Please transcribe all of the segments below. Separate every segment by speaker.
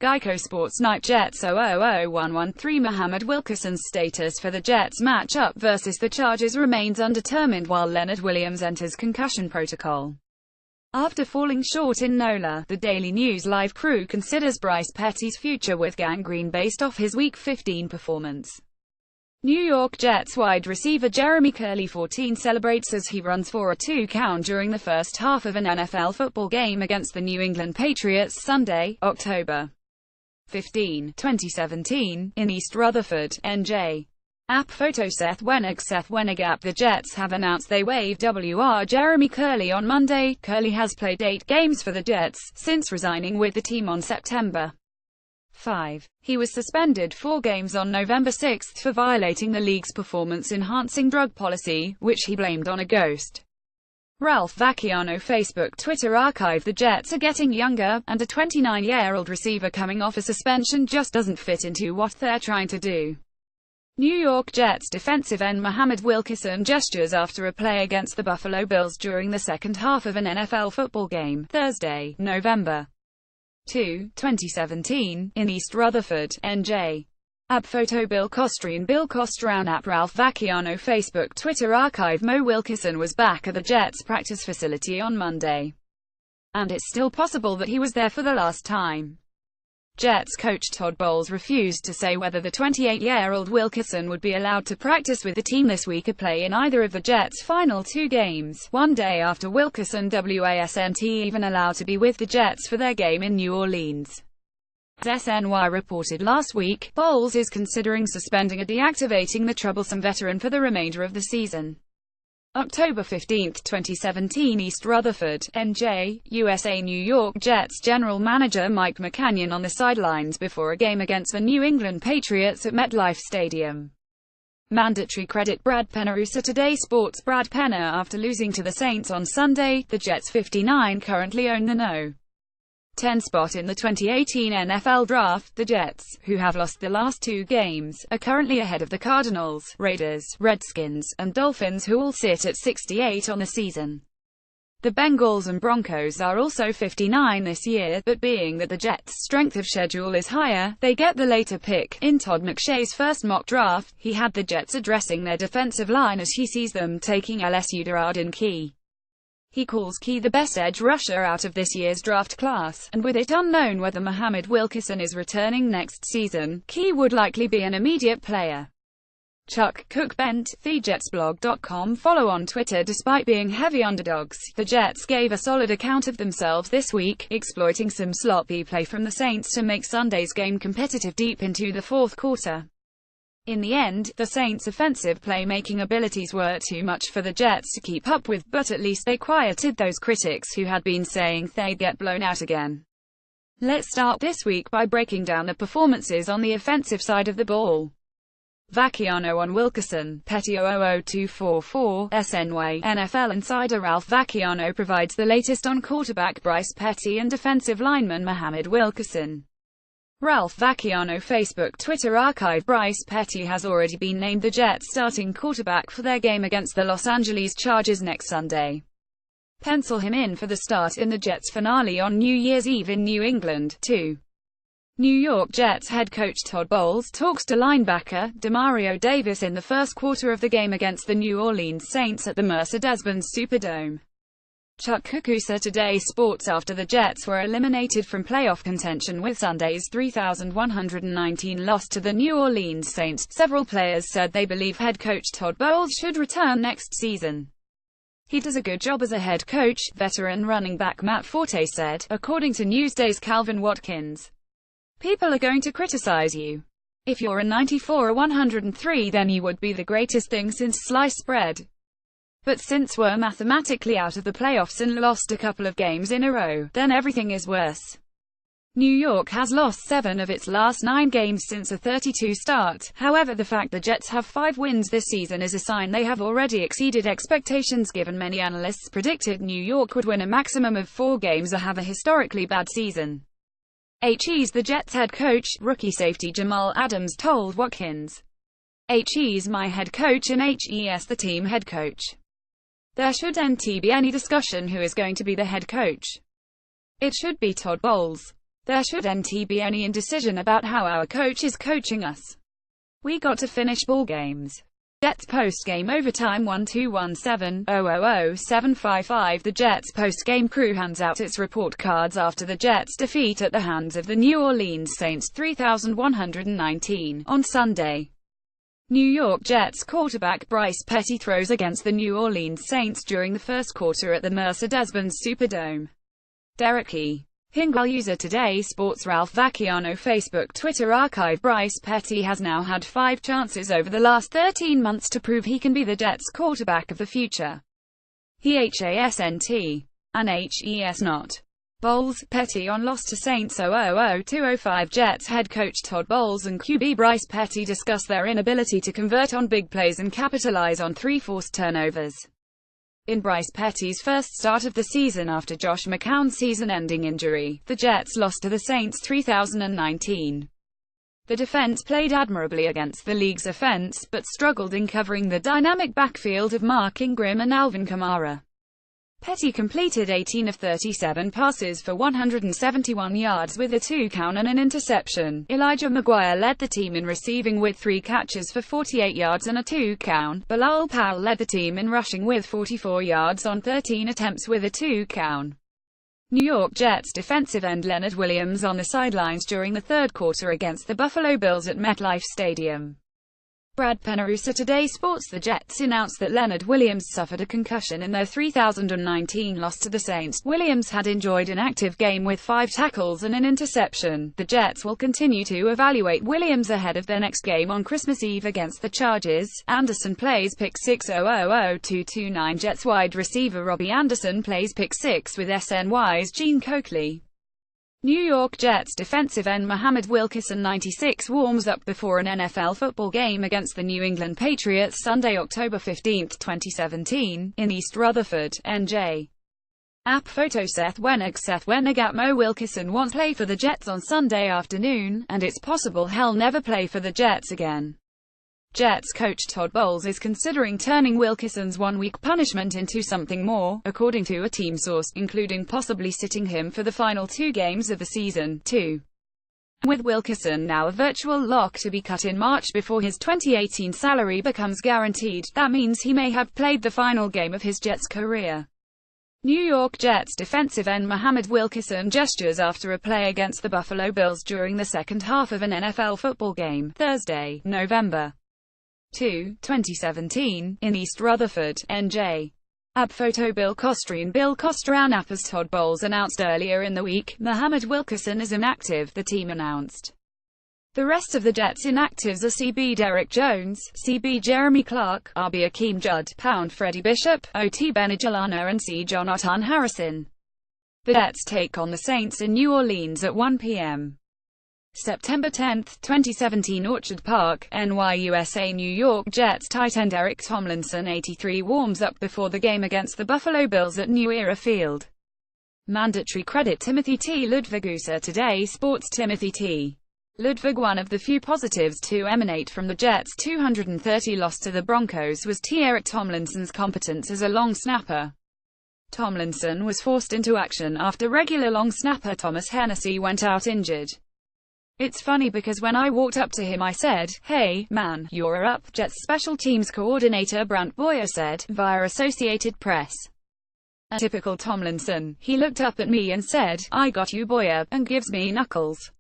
Speaker 1: Geico sportsnite Jets 000113 Mohammed Wilkerson's status for the Jets matchup versus the Chargers remains undetermined while Leonard Williams enters concussion protocol. After falling short in NOLA, the Daily News Live crew considers Bryce Petty's future with gangrene based off his Week 15 performance. New York Jets wide receiver Jeremy Curley 14 celebrates as he runs for a 2 count during the first half of an NFL football game against the New England Patriots Sunday, October 15, 2017, in East Rutherford, NJ. App photo Seth Wenig app. The Jets have announced they waived Wr. Jeremy Curley on Monday. Curley has played 8 games for the Jets since resigning with the team on September 5. He was suspended 4 games on November 6 for violating the league's performance-enhancing drug policy, which he blamed on a ghost. Ralph Vacchiano Facebook Twitter archive. The Jets are getting younger, and a 29-year-old receiver coming off a suspension just doesn't fit into what they're trying to do. New York Jets defensive end Mohammed Wilkerson gestures after a play against the Buffalo Bills during the second half of an NFL football game, Thursday, November 2, 2017, in East Rutherford, NJ. App photo Bill Costran app. Ralph Vacchiano Facebook Twitter archive. Mo Wilkerson was back at the Jets practice facility on Monday, and it's still possible that he was there for the last time. Jets coach Todd Bowles refused to say whether the 28-year-old Wilkerson would be allowed to practice with the team this week or play in either of the Jets' final 2 games, one day after Wilkerson wasn't even allowed to be with the Jets for their game in New Orleans. As SNY reported last week, Bowles is considering suspending or deactivating the troublesome veteran for the remainder of the season. October 15, 2017 East Rutherford, NJ, USA. New York Jets general manager Mike McCanyon on the sidelines before a game against the New England Patriots at MetLife Stadium. Mandatory credit Brad Pennerusa Today Sports. Brad Penner. After losing to the Saints on Sunday, the Jets 59 currently own the No. 10 spot in the 2018 NFL Draft. The Jets, who have lost the last 2 games, are currently ahead of the Cardinals, Raiders, Redskins, and Dolphins, who all sit at 68 on the season. The Bengals and Broncos are also 59 this year, but being that the Jets' strength of schedule is higher, they get the later pick. In Todd McShay's first mock draft, he had the Jets addressing their defensive line as he sees them taking LSU Darardin Key. He calls Key the best edge rusher out of this year's draft class, and with it unknown whether Mohammed Wilkerson is returning next season, Key would likely be an immediate player. Chuck Cookbent, TheJetsBlog.com. Follow on Twitter. Despite being heavy underdogs, the Jets gave a solid account of themselves this week, exploiting some sloppy play from the Saints to make Sunday's game competitive deep into the fourth quarter. In the end, the Saints' offensive playmaking abilities were too much for the Jets to keep up with, but at least they quieted those critics who had been saying they'd get blown out again. Let's start this week by breaking down the performances on the offensive side of the ball. Vacchiano on Wilkerson, Petty 00244, SNY. NFL insider Ralph Vacchiano provides the latest on quarterback Bryce Petty and defensive lineman Mohammed Wilkerson. Ralph Vacchiano Facebook Twitter archive. Bryce Petty has already been named the Jets' starting quarterback for their game against the Los Angeles Chargers next Sunday. Pencil him in for the start in the Jets finale on New Year's Eve in New England, too. New York Jets head coach Todd Bowles talks to linebacker Demario Davis in the first quarter of the game against the New Orleans Saints at the Mercedes-Benz Superdome. Chuck Kukusa Today Sports. After the Jets were eliminated from playoff contention with Sunday's 3,119 loss to the New Orleans Saints, several players said they believe head coach Todd Bowles should return next season. He does a good job as a head coach, veteran running back Matt Forte said, according to Newsday's Calvin Watkins. People are going to criticize you. If you're a 94 or 103, then you would be the greatest thing since sliced bread. But since we're mathematically out of the playoffs and lost a couple of games in a row, then everything is worse. New York has lost 7 of its last 9 games since a 32 start. However, the fact the Jets have 5 wins this season is a sign they have already exceeded expectations, given many analysts predicted New York would win a maximum of 4 games or have a historically bad season. HE's the Jets head coach, rookie safety Jamal Adams told Watkins. HE's my head coach and HE's the team head coach. There shouldn't be any discussion who is going to be the head coach. It should be Todd Bowles. There shouldn't be any indecision about how our coach is coaching us. We got to finish ball games. Jets post-game overtime 12170000755. The Jets post-game crew hands out its report cards after the Jets' defeat at the hands of the New Orleans Saints 3119 on Sunday. New York Jets quarterback Bryce Petty throws against the New Orleans Saints during the first quarter at the Mercedes-Benz Superdome. Derek E. Hingle user Today Sports Ralph Vacchiano Facebook Twitter archive. Bryce Petty has now had 5 chances over the last 13 months to prove he can be the Jets quarterback of the future. He hasn't and hes not. Bowles, Petty on loss to Saints 0-0-2-05. Jets head coach Todd Bowles and QB Bryce Petty discuss their inability to convert on big plays and capitalize on 3 forced turnovers. In Bryce Petty's first start of the season after Josh McCown's season-ending injury, the Jets lost to the Saints 3019. The defense played admirably against the league's offense, but struggled in covering the dynamic backfield of Mark Ingram and Alvin Kamara. Petty completed 18 of 37 passes for 171 yards with a 2 count and an interception. Elijah McGuire led the team in receiving with 3 catches for 48 yards and a 2 count. Bilal Powell led the team in rushing with 44 yards on 13 attempts with a 2 count. New York Jets defensive end Leonard Williams on the sidelines during the third quarter against the Buffalo Bills at MetLife Stadium. Brad Pennarusa Today Sports. The Jets announced that Leonard Williams suffered a concussion in their 3019 loss to the Saints. Williams had enjoyed an active game with 5 tackles and an interception. The Jets will continue to evaluate Williams ahead of their next game on Christmas Eve against the Chargers. Anderson plays pick 6 0-0-0-2-2-9. Jets wide receiver Robbie Anderson plays pick 6 with SNY's Gene Coakley. New York Jets defensive end Muhammad Wilkerson 96 warms up before an NFL football game against the New England Patriots Sunday, October 15, 2017, in East Rutherford, NJ. App photo Seth Wenig Mo Wilkerson once played for the Jets on Sunday afternoon, and it's possible he'll never play for the Jets again. Jets coach Todd Bowles is considering turning Wilkerson's 1-week punishment into something more, according to a team source, including possibly sitting him for the final 2 games of the season, too. With Wilkerson now a virtual lock to be cut in March before his 2018 salary becomes guaranteed, that means he may have played the final game of his Jets career. New York Jets defensive end Muhammad Wilkerson gestures after a play against the Buffalo Bills during the second half of an NFL football game, Thursday, November 2, 2017, in East Rutherford, NJ. App photo Bill Costrian App. As Todd Bowles announced earlier in the week, Muhammad Wilkerson is inactive, the team announced. The rest of the Jets inactives are CB Derek Jones, CB Jeremy Clark, RB Akeem Judd, Pound Freddie Bishop, OT Benigilana and C Jonathan Harrison. The Jets take on the Saints in New Orleans at 1 p.m. September 10, 2017. Orchard Park, NYUSA. New York Jets tight end Eric Tomlinson 83 warms up before the game against the Buffalo Bills at New Era Field. Mandatory credit Timothy T. Ludvigusa Today Sports. Timothy T. Ludvig. One of the few positives to emanate from the Jets' 230 loss to the Broncos was Eric Tomlinson's competence as a long snapper. Tomlinson was forced into action after regular long snapper Thomas Hennessy went out injured. It's funny because when I walked up to him I said, "Hey, man, you're up," Jets special teams coordinator Brant Boyer said, via Associated Press. A typical Tomlinson, he looked up at me and said, "I got you, Boyer," and gives me knuckles.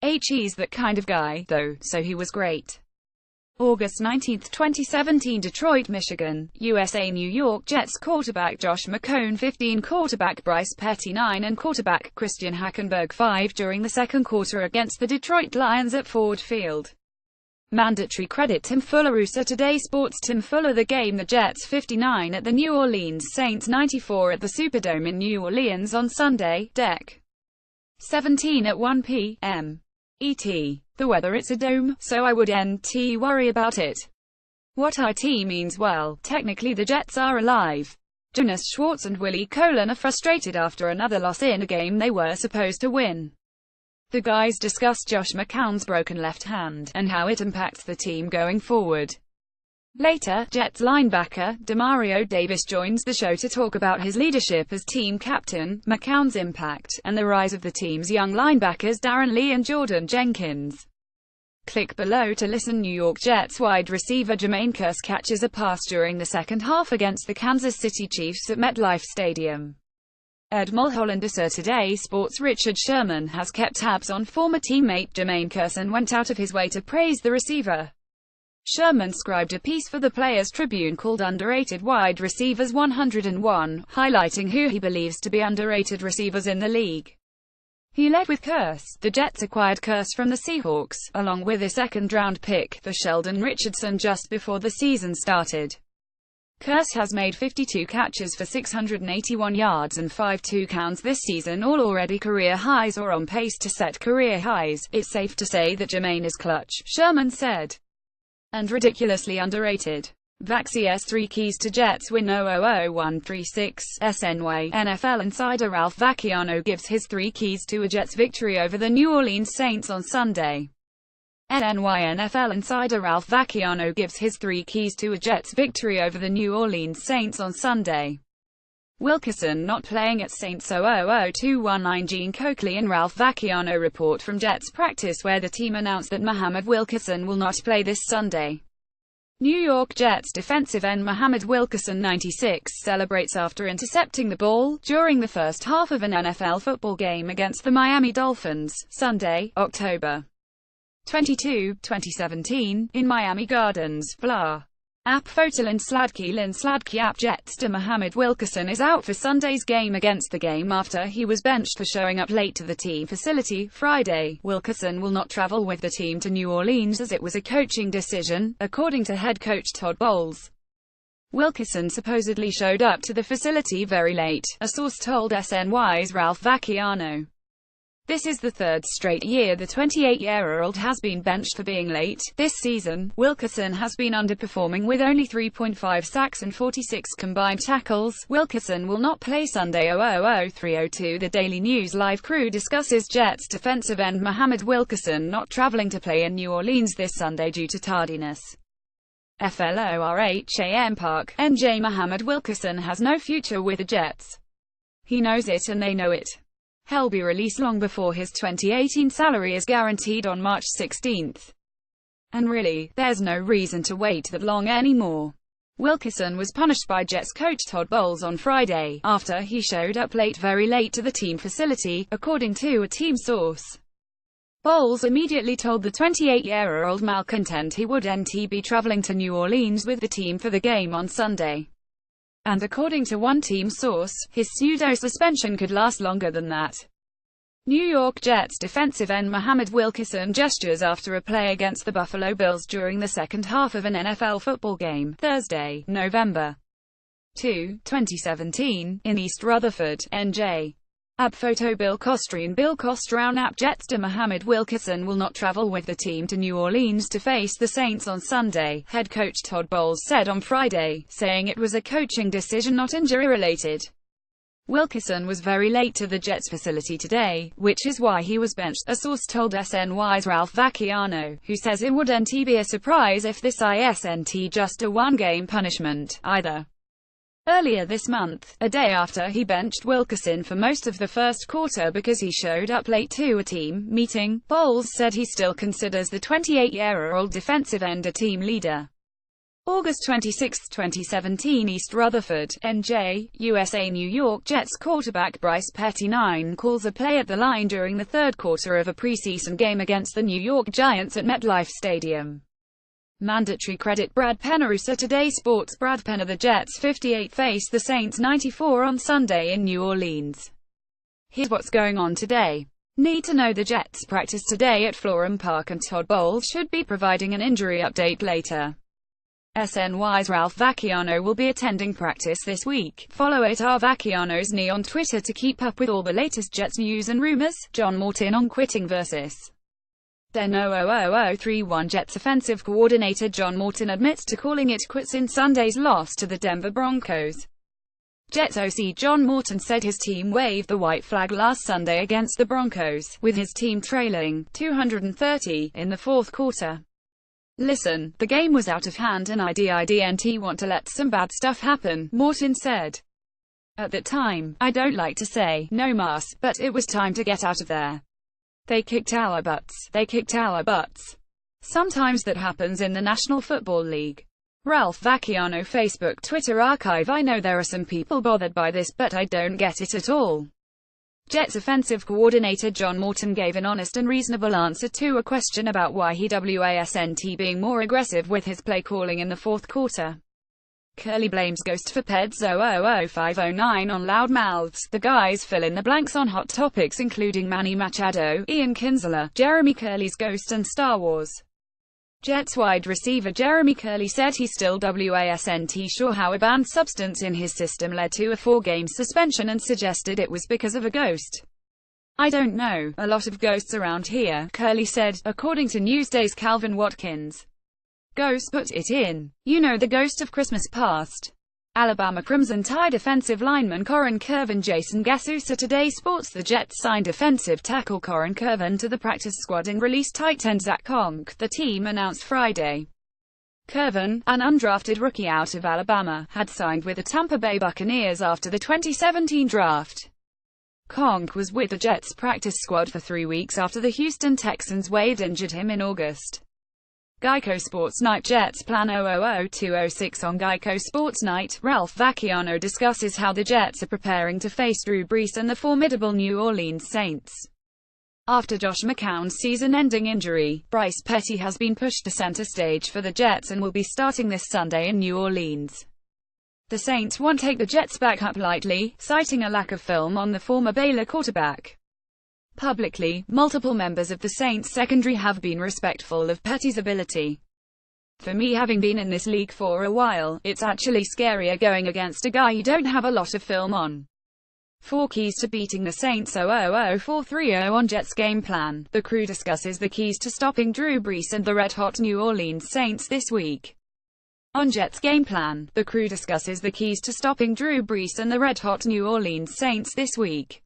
Speaker 1: He's that kind of guy, though, so he was great. August 19, 2017. Detroit, Michigan, USA. New York Jets quarterback Josh McCown 15, quarterback Bryce Petty 9 and quarterback Christian Hackenberg 5 during the second quarter against the Detroit Lions at Ford Field. Mandatory credit Tim Fuller. Today Sports. Tim Fuller. The game the Jets 59 at the New Orleans Saints 94 at the Superdome in New Orleans on Sunday, Dec. 17 at 1 p.m. ET. The weather. It's a dome, so I wouldn't worry about it. What IT means? Well, technically the Jets are alive. Jonas Schwartz and Willie Colon are frustrated after another loss in a game they were supposed to win. The guys discussed Josh McCown's broken left hand, and how it impacts the team going forward. Later, Jets linebacker Demario Davis joins the show to talk about his leadership as team captain, McCown's impact, and the rise of the team's young linebackers Darren Lee and Jordan Jenkins. Click below to listen. New York Jets wide receiver Jermaine Kearse catches a pass during the second half against the Kansas City Chiefs at MetLife Stadium. Ed Mulholland. Today Sports' Richard Sherman has kept tabs on former teammate Jermaine Kearse and went out of his way to praise the receiver. Sherman scribed a piece for the Players Tribune called Underrated Wide Receivers 101, highlighting who he believes to be underrated receivers in the league. He led with Kearse. The Jets acquired Kearse from the Seahawks, along with a second-round pick for Sheldon Richardson just before the season started. Kearse has made 52 catches for 681 yards and 5 touchdowns this season, all already career highs or on pace to set career highs. It's safe to say that Jermaine is clutch, Sherman said. And ridiculously underrated. Vaxi's 3 keys to Jets win 000136 SNY. NFL insider Ralph Vacchiano gives his 3 keys to a Jets victory over the New Orleans Saints on Sunday. SNY NFL insider Ralph Vacchiano gives his 3 keys to a Jets victory over the New Orleans Saints on Sunday. Wilkerson not playing at Saints 000219. Gene Coakley and Ralph Vacchiano report from Jets practice where the team announced that Muhammad Wilkerson will not play this Sunday. New York Jets defensive end Muhammad Wilkerson 96 celebrates after intercepting the ball during the first half of an NFL football game against the Miami Dolphins, Sunday, October 22, 2017, in Miami Gardens, blah. App photo Lynn Sladky app Jets Muhammad Wilkerson is out for Sunday's game against the game after he was benched for showing up late to the team facility Friday. Wilkerson will not travel with the team to New Orleans as it was a coaching decision, according to head coach Todd Bowles. Wilkerson supposedly showed up to the facility very late, a source told SNY's Ralph Vacchiano. This is the 3rd straight year the 28-year-old has been benched for being late. This season, Wilkerson has been underperforming with only 3.5 sacks and 46 combined tackles. Wilkerson will not play Sunday 000302. The Daily News Live crew discusses Jets defensive end Muhammad Wilkerson not traveling to play in New Orleans this Sunday due to tardiness. FLORHAM Park, NJ. Muhammad Wilkerson has no future with the Jets. He knows it and they know it. He'll be released long before his 2018 salary is guaranteed on March 16. And really, there's no reason to wait that long anymore. Wilkerson was punished by Jets coach Todd Bowles on Friday, after he showed up very late to the team facility, according to a team source. Bowles immediately told the 28-year-old malcontent he wouldn't be traveling to New Orleans with the team for the game on Sunday. And according to one team source, his pseudo-suspension could last longer than that. New York Jets defensive end Muhammad Wilkerson gestures after a play against the Buffalo Bills during the second half of an NFL football game, Thursday, November 2, 2017, in East Rutherford, NJ. App photo Bill Costrown app Jets Muhammad Wilkerson will not travel with the team to New Orleans to face the Saints on Sunday, head coach Todd Bowles said on Friday, saying it was a coaching decision not injury-related. Wilkerson was very late to the Jets facility today, which is why he was benched, a source told SNY's Ralph Vacchiano, who says it wouldn't be a surprise if this isn't just a one-game punishment, either. Earlier this month, a day after he benched Wilkerson for most of the first quarter because he showed up late to a team meeting, Bowles said he still considers the 28-year-old defensive end a team leader. August 26, 2017 East Rutherford, NJ, USA. New York Jets quarterback Bryce Petty 9 calls a play at the line during the third quarter of a preseason game against the New York Giants at MetLife Stadium. Mandatory credit Brad Penner. Today Sports Brad Penner. The Jets 58 face the Saints 94 on Sunday in New Orleans. Here's what's going on today. Need to know: the Jets practice today at Florham Park and Todd Bowles should be providing an injury update later. SNY's Ralph Vacchiano will be attending practice this week. Follow @Vacchiano's knee on Twitter to keep up with all the latest Jets news and rumors. John Morton on quitting versus then 00031 Jets offensive coordinator John Morton admits to calling it quits in Sunday's loss to the Denver Broncos. Jets OC John Morton said his team waved the white flag last Sunday against the Broncos, with his team trailing 230 in the fourth quarter. "Listen, the game was out of hand and I didn't want to let some bad stuff happen," Morton said. "At that time, I don't like to say, no mas, but it was time to get out of there. They kicked our butts. They kicked our butts. Sometimes that happens in the National Football League." Ralph Vacchiano Facebook Twitter archive. "I know there are some people bothered by this, but I don't get it at all." Jets offensive coordinator John Morton gave an honest and reasonable answer to a question about why he wasn't being more aggressive with his play calling in the fourth quarter. Curly blames Ghost for PED 000509 on loud mouths. The guys fill in the blanks on hot topics including Manny Machado, Ian Kinsella, Jeremy Curly's Ghost and Star Wars. Jets wide receiver Jeremy Curly said he still wasn't sure how a banned substance in his system led to a 4-game suspension and suggested it was because of a ghost. "I don't know, a lot of ghosts around here," Curly said, according to Newsday's Calvin Watkins. "Ghost put it in. You know, the ghost of Christmas past." Alabama Crimson Tide offensive lineman Corin Curvin Jason Gasusa today Sports. The Jets signed offensive tackle Corin Curvin to the practice squad and released tight end Zach Conk, the team announced Friday. Curvin, an undrafted rookie out of Alabama, had signed with the Tampa Bay Buccaneers after the 2017 draft. Conk was with the Jets practice squad for 3 weeks after the Houston Texans waived injured him in August. Geico SportsNite Jets plan 000206 on Geico SportsNite. Ralph Vacchiano discusses how the Jets are preparing to face Drew Brees and the formidable New Orleans Saints. After Josh McCown's season-ending injury, Bryce Petty has been pushed to center stage for the Jets and will be starting this Sunday in New Orleans. The Saints won't take the Jets back up lightly, citing a lack of film on the former Baylor quarterback. Publicly, multiple members of the Saints secondary have been respectful of Petty's ability. "For me, having been in this league for a while, it's actually scarier going against a guy you don't have a lot of film on." 4 keys to beating the Saints 000430 on Jets game plan. The crew discusses the keys to stopping Drew Brees and the red-hot New Orleans Saints this week. On Jets game plan, the crew discusses the keys to stopping Drew Brees and the red-hot New Orleans Saints this week.